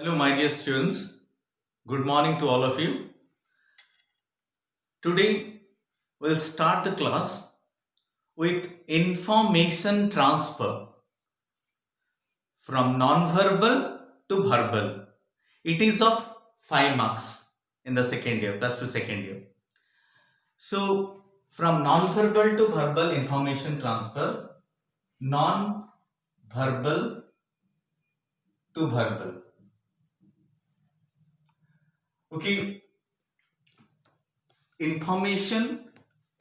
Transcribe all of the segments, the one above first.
Hello, my dear students. Good morning to all of you. Today, we'll start the class with information transfer from non-verbal to verbal. It is of 5 marks in the second year, plus 2 second year. So, from non-verbal to verbal information transfer, non-verbal to verbal. Okay, information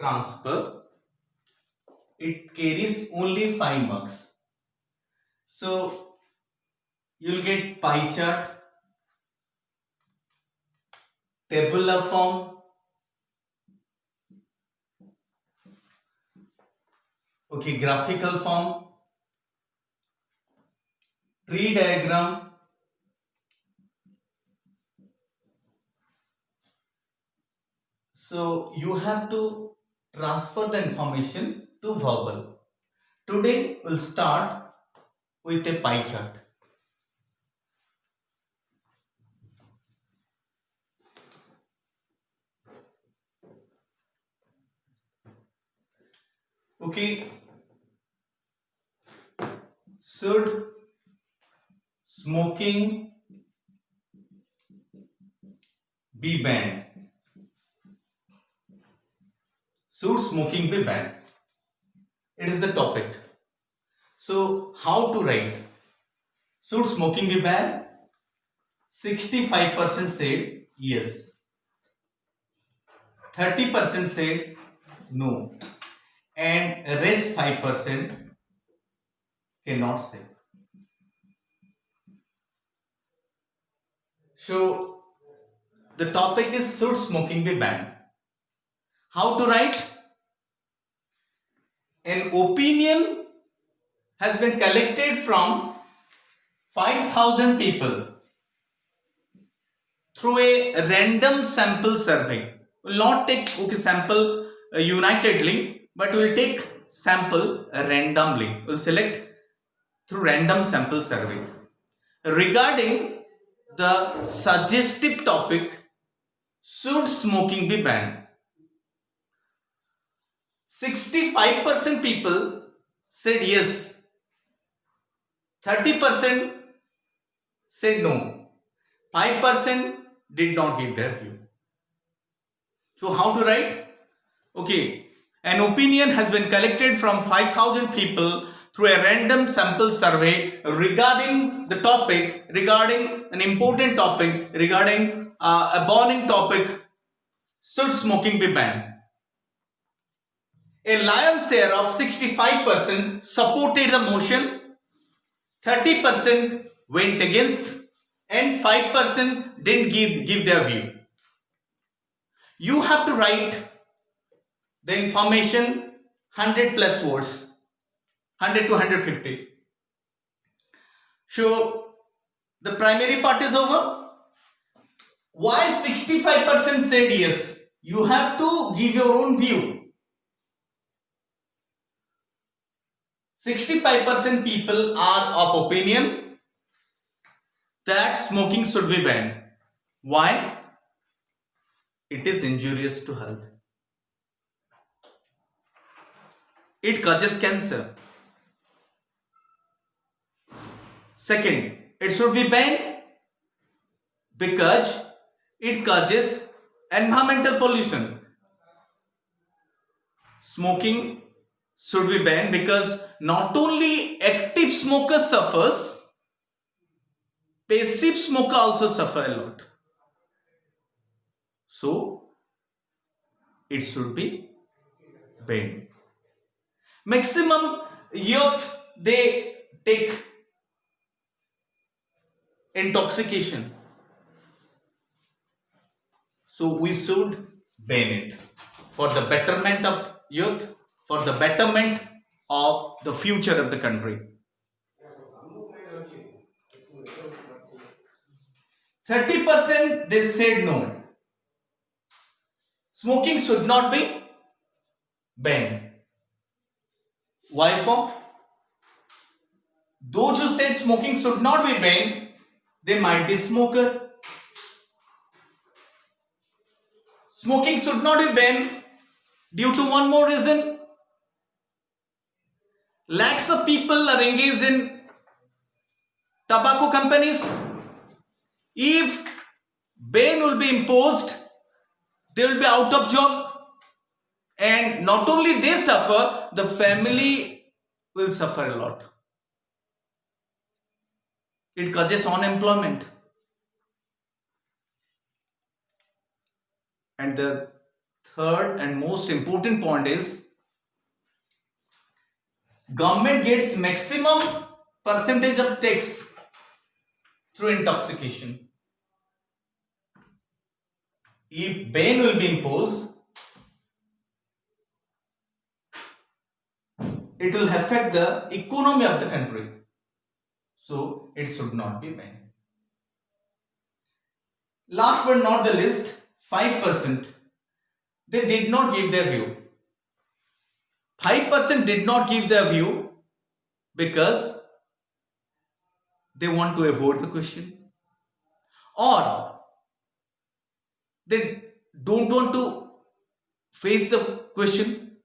transfer, it carries only 5 marks. So you'll get pie chart, tabular form, okay, graphical form, tree diagram, so you have to transfer the information to verbal. Today we'll start with a pie chart. Okay, should smoking be banned? Should smoking be banned? It is the topic. So how to write? Should smoking be banned? 65% said yes. 30% said no. And rest 5% cannot say. So the topic is, should smoking be banned? How to write? An opinion has been collected from 5,000 people through a random sample survey. We'll not take sample unitedly, but we'll take sample randomly. We'll select through random sample survey regarding the suggestive topic, should smoking be banned? 65% people said yes, 30% said no, 5% did not give their view. So how to write? Okay, an opinion has been collected from 5,000 people through a random sample survey regarding the topic, regarding an important topic, regarding a burning topic, should smoking be banned? A lion's share of 65% supported the motion, 30% went against, and 5% didn't give their view. You have to write the information 100 plus words, 100 to 150. So the primary part is over. Why 65% said yes? You have to give your own view. 65% people are of opinion that smoking should be banned. Why? It is injurious to health. It causes cancer. Second, it should be banned because it causes environmental pollution. Smoking should be banned because not only active smoker suffers, passive smoker also suffer a lot. So it should be banned. Maximum youth, they take intoxication. So we should ban it for the betterment of youth, for the betterment of the future of the country. 30% they said no. Smoking should not be banned. Why for? Those who said smoking should not be banned, They might be smoker. Smoking should not be banned due to one more reason. Lakhs of people are engaged in tobacco companies. If ban will be imposed, they will be out of job. And not only they suffer, the family will suffer a lot. It causes unemployment. And the third and most important point is government gets maximum percentage of tax through intoxication. If ban will be imposed, it will affect the economy of the country. So it should not be banned. Last but not the least, 5%. They did not give their view. 5% did not give their view because they want to avoid the question, or they don't want to face the question,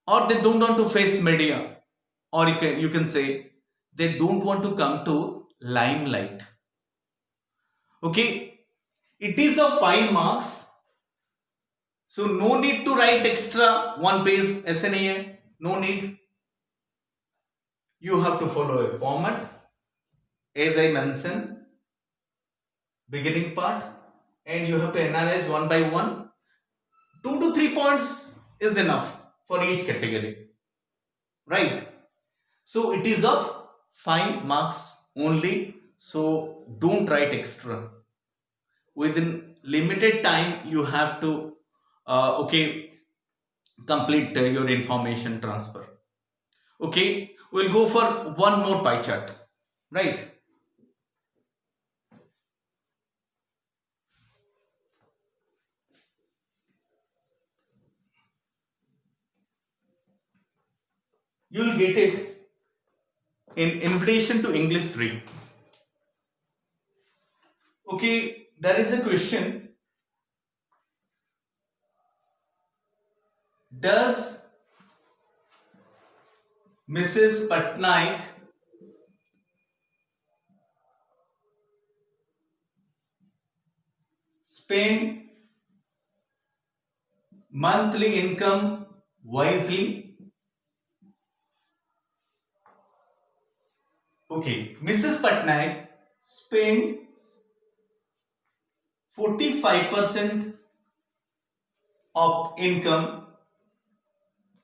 or they don't want to face media, or you can say they don't want to come to limelight. Okay, it is of 5 marks, so no need to write extra one page SNA. No need. You have to follow a format as I mentioned, beginning part, and you have to analyze one by one. 2 to 3 points is enough for each category, right? So it is of 5 marks only, so don't write extra. Within limited time you have to complete your information transfer. Okay, we'll go for one more pie chart, right? You'll get it in Invitation to English 3. Okay, there is a question. Does Mrs. Patnaik spend monthly income wisely? Okay, Mrs. Patnaik spend 45% of income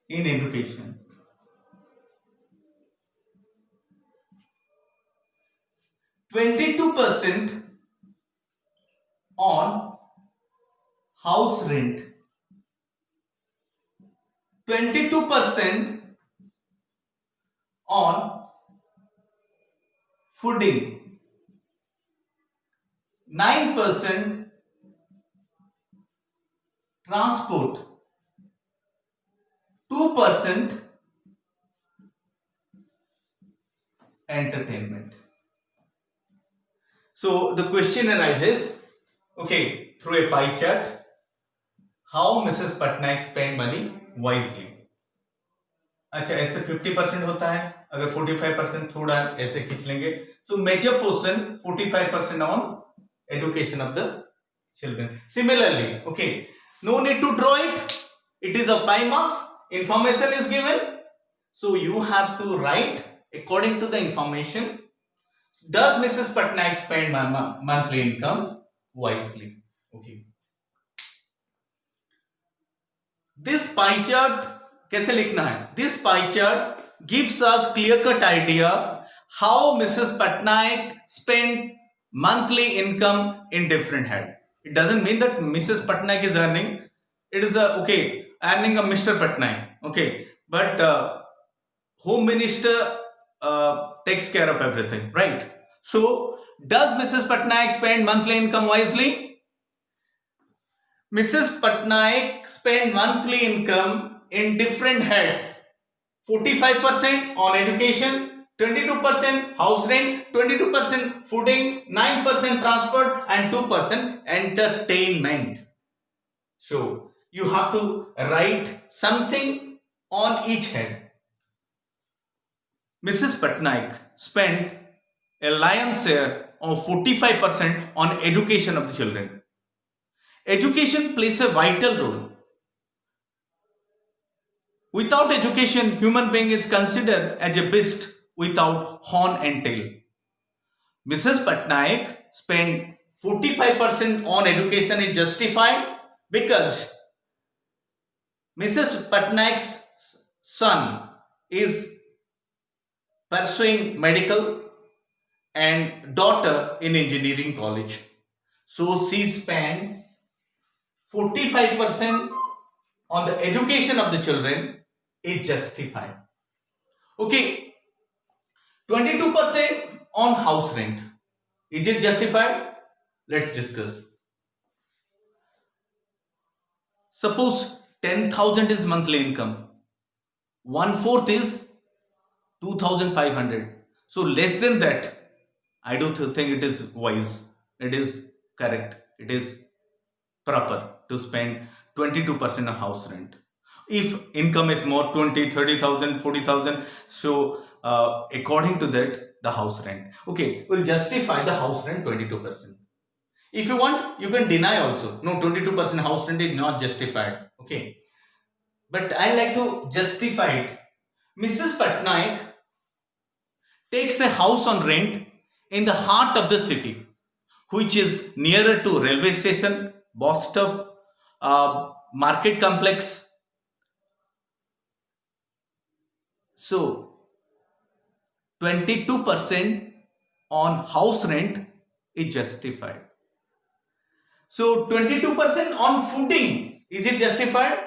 in education. 22% on house rent. 22% on fooding. 9% transport. 2% entertainment. So the question arises, okay, through a pie chart, how Mrs. Patnaik spend money wisely. अच्छा, ऐसे 50% होता है, अगर 45% थोड़ा ऐसे खींच लेंगे, so major portion 45% on education of the children. Similarly, okay, no need to draw it. It is of 5 marks. Information is given, so you have to write according to the information. Does Mrs. Patnaik spend monthly income wisely? Okay. This pie chart कैसे लिखना है? This pie chart gives us clear-cut idea how Mrs. Patnaik spent monthly income in different head. It doesn't mean that Mrs. Patnaik is earning. It is earning of Mr. Patnaik. Okay, but Home Minister takes care of everything, right? So, does Mrs. Patnaik spend monthly income wisely? Mrs. Patnaik spend monthly income in different heads. 45% on education, 22% house rent, 22% fooding, 9% transport, and 2% entertainment. So you have to write something on each head. Mrs. Patnaik spent a lion's share of 45% on education of the children. Education plays a vital role. Without education, human being is considered as a beast without horn and tail. Mrs. Patnaik spent 45% on education is justified because Mrs. Patnaik's son is pursuing medical and daughter in engineering college. So she spends 45% on the education of the children is justified. Okay, 22% on house rent. Is it justified? Let's discuss. Suppose 10,000 is monthly income. 1/4 is 2,500. So less than that, I do think it is wise. It is correct. It is proper to spend 22% on house rent. If income is more 20, 30,000, 40,000, so according to that, the house rent. Okay, we'll justify the house rent 22%. If you want, you can deny also. No, 22% house rent is not justified. Okay. But I like to justify it. Mrs. Patnaik takes a house on rent in the heart of the city, which is nearer to railway station, bus stop, market complex. So 22% on house rent is justified. So 22% on fooding, is it justified?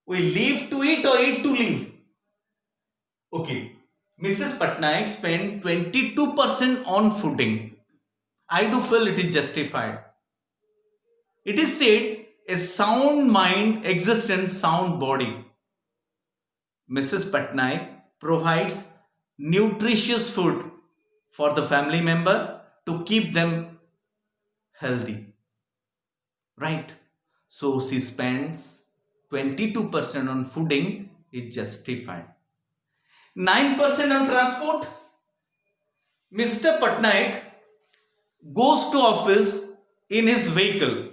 We live to eat or eat to live? Okay, Mrs. Patnaik spent 22% on fooding. I do feel it is justified. It is said a sound mind exists in sound body. Mrs. Patnaik provides nutritious food for the family member to keep them healthy. Right? So she spends 22% on fooding is justified. 9% on transport. Mr. Patnaik goes to office in his vehicle.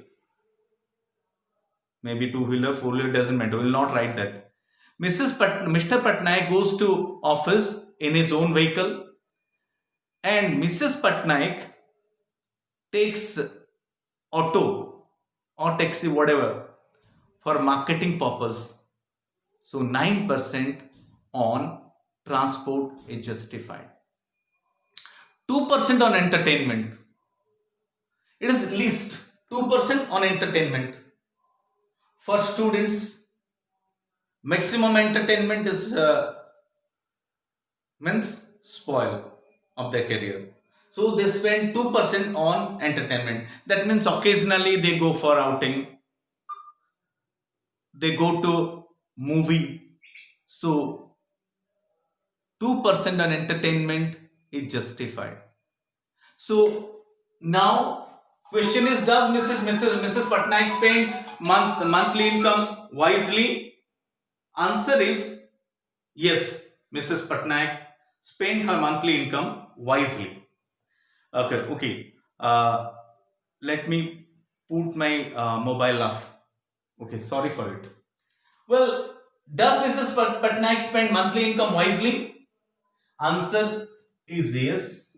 Maybe two-wheeler, four-wheeler, doesn't matter. We will not write that. Mr. Patnaik goes to office in his own vehicle, and Mrs. Patnaik takes auto or taxi, whatever, for marketing purpose. So 9% on transport is justified. 2% on entertainment. It is least 2% on entertainment. For students, maximum entertainment is means spoil of their career. So they spend 2% on entertainment. That means occasionally they go for outing, they go to movie. So 2% on entertainment is justified. So now question is, does Mrs. Patnaik spend monthly income wisely? Answer is yes. Mrs. Patnaik spent her monthly income wisely. Okay. Let me put my mobile off. Okay, sorry for it. Well, does Mrs. Patnaik spend monthly income wisely? Answer is yes.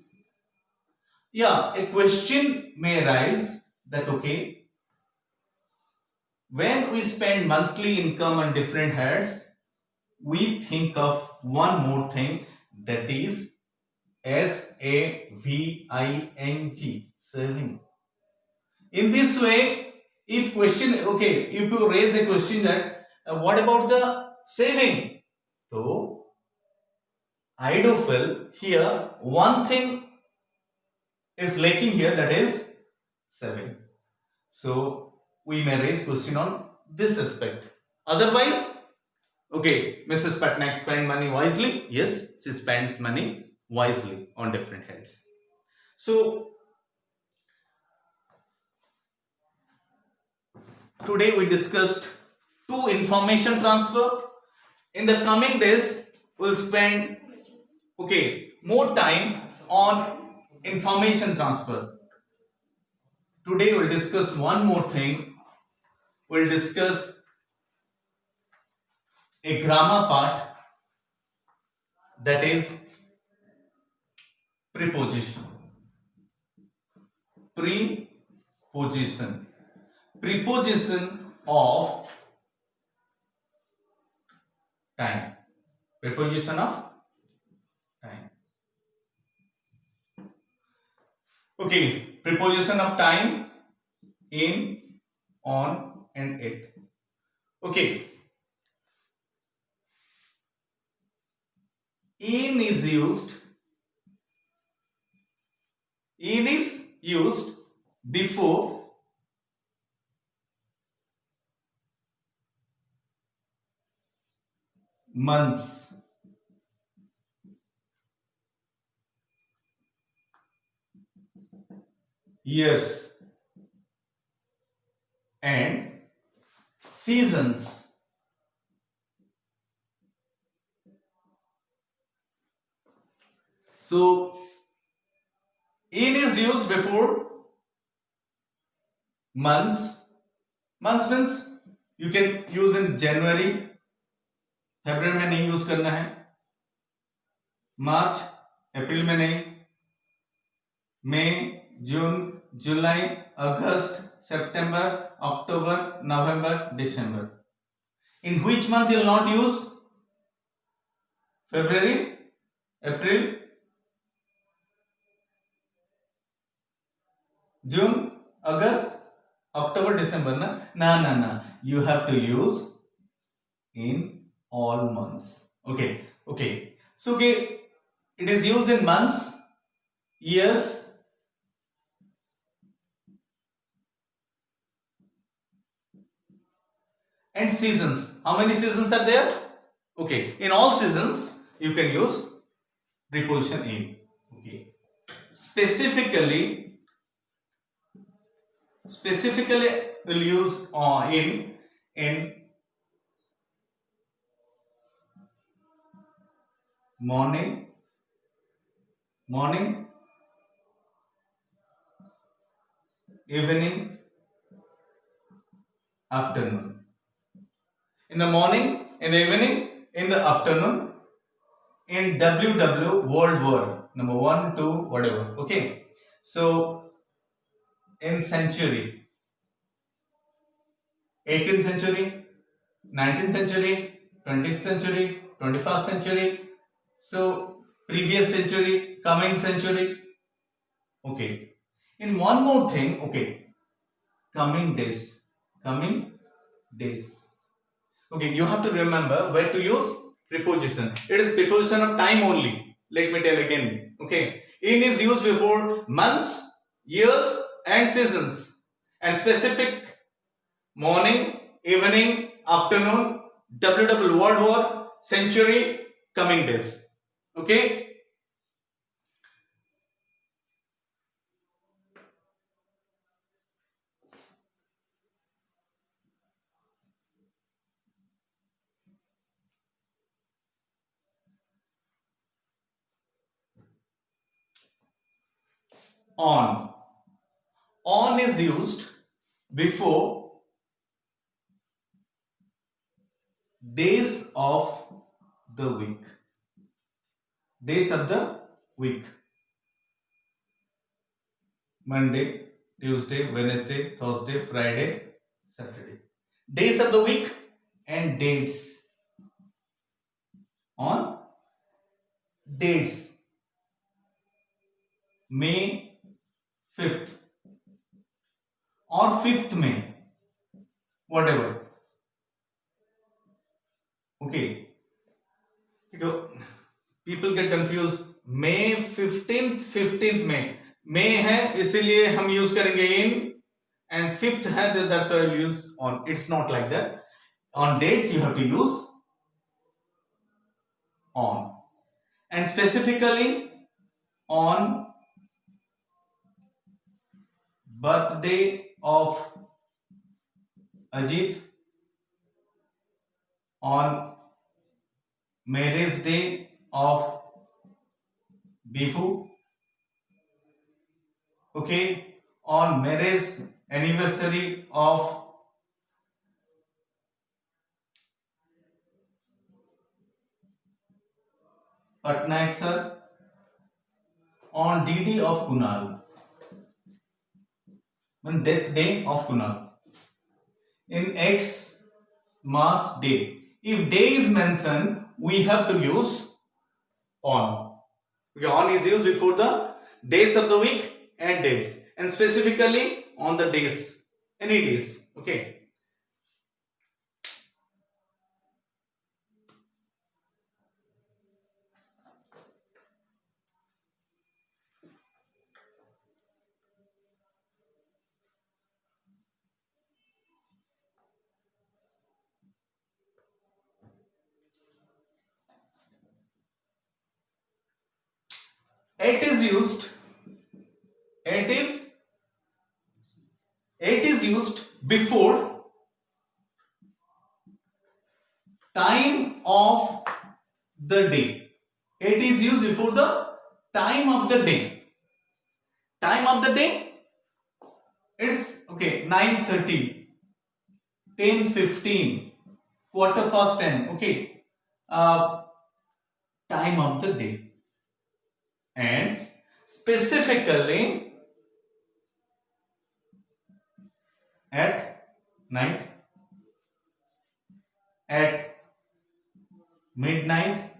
Yeah, a question may arise that okay, when we spend monthly income on different heads, we think of one more thing, that is SAVING, saving. In this way, if you raise a question that what about the saving? So I do feel here one thing is lacking here, that is saving. So we may raise question on this aspect. Otherwise, Okay, Mrs. Patnaik spent money wisely. Yes, she spends money wisely on different heads. So today we discussed two information transfer. In the coming days, we'll spend more time on information transfer. Today we'll discuss one more thing. We'll discuss a grammar part, that is preposition. Preposition. Preposition of time. Preposition of time. Okay, preposition of time: in, on, and it. Okay, in is used before months, years, and seasons. So in is used before months. Months means you can use in January, February में नहीं use करना है, मार्च अप्रैल में नहीं, मई, जून, जुलाई, अगस्त, September, October, November, December. In which month you will not use? February, April, June, August, October, December. Na. You have to use in all months. Okay. So it is used in months, years, and seasons. How many seasons are there? Okay, in all seasons you can use preposition in. Okay, specifically will use in morning, evening, afternoon. In the morning, in the evening, in the afternoon, in WW, World War, number 1, 2, whatever. Okay, so in century, 18th century, 19th century, 20th century, 21st century, so previous century, coming century. Okay, in one more thing, coming days. Okay, you have to remember where to use preposition. It is preposition of time only. Let me tell again. Okay, in is used before months, years, and seasons, and specific morning, evening, afternoon, WW, World War, century, coming days. Okay. On is used before days of the week. Monday, Tuesday, Wednesday, Thursday, Friday, Saturday. Days of the week and dates. On dates. May 5th or 5th May, whatever. Okay, people get confused. May 15th May है इसीलिए हम use करेंगे in, and 5th है, that's why we'll use on. It's not like that. On dates you have to use on, and specifically on birthday of Ajit, on marriage day of Bifu, okay, on marriage anniversary of Patnaik sir, on DD of Kunal, on death day of Kunal, in X mass day. If day is mentioned, we have to use on. Okay, on is used before the days of the week and dates, and specifically on the days, any days. Okay. It is used. It is it is used before time of the day. It is used before the time of the day. Time of the day, it's okay, 9:30, 10:15, quarter past 10. Okay, time of the day, and specifically at night, at midnight,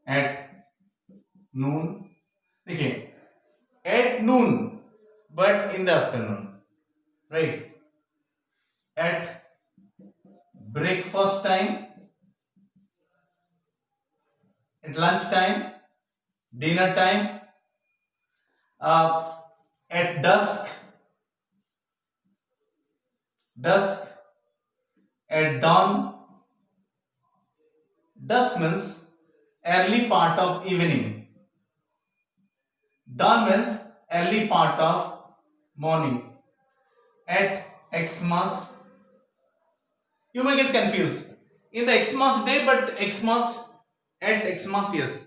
at noon. Okay, at noon, but in the afternoon, right? At breakfast time, at lunch time, dinner time, uh, at dusk, at dawn. Dusk means early part of evening. Dawn means early part of morning. At Xmas, you may get confused in the Xmas day, but Xmas at Xmas, yes.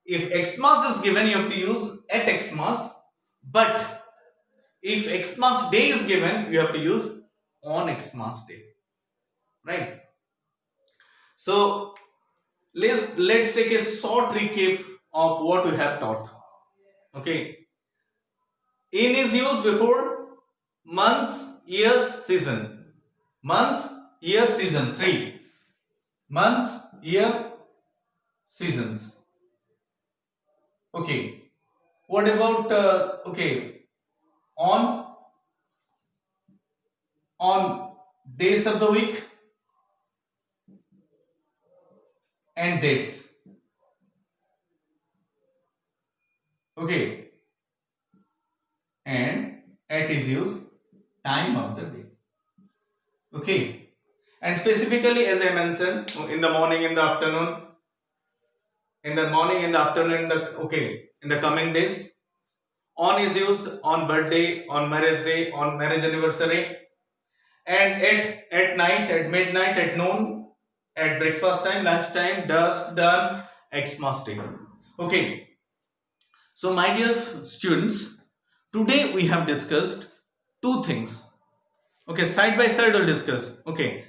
If Xmas is given, you have to use at Xmas, but if Xmas day is given, you have to use on Xmas day, right? So let's take a short recap of what we have taught. Okay, in is used before months, years, season. Months, year, season. 3 months, year, seasons. Okay, what about okay, on days of the week and dates. Okay, and at is used time of the day. Okay, and specifically as I mentioned, in the morning, in the afternoon, in the morning, in the afternoon, in the okay, in the coming days. On is used on birthday, on marriage day, on marriage anniversary, and at night, at midnight, at noon, at breakfast time, lunch time, dusk, dawn, Xmas day. Okay, so my dear students, today we have discussed two things. Okay, side by side we'll discuss. Okay,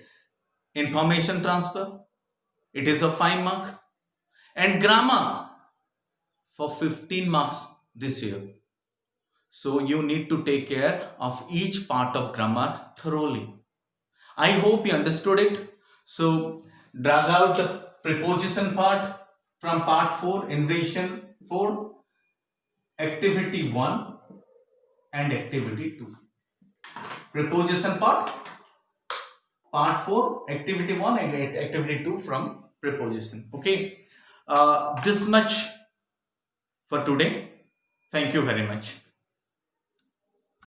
information transfer, it is a 5 mark, and grammar for 15 marks this year. So you need to take care of each part of grammar thoroughly. I hope you understood it. So drag out the preposition part from part 4 in revision 4, activity 1 and activity 2. Preposition part 4, activity 1 and activity 2 from preposition. Okay, this much for today. Thank you very much.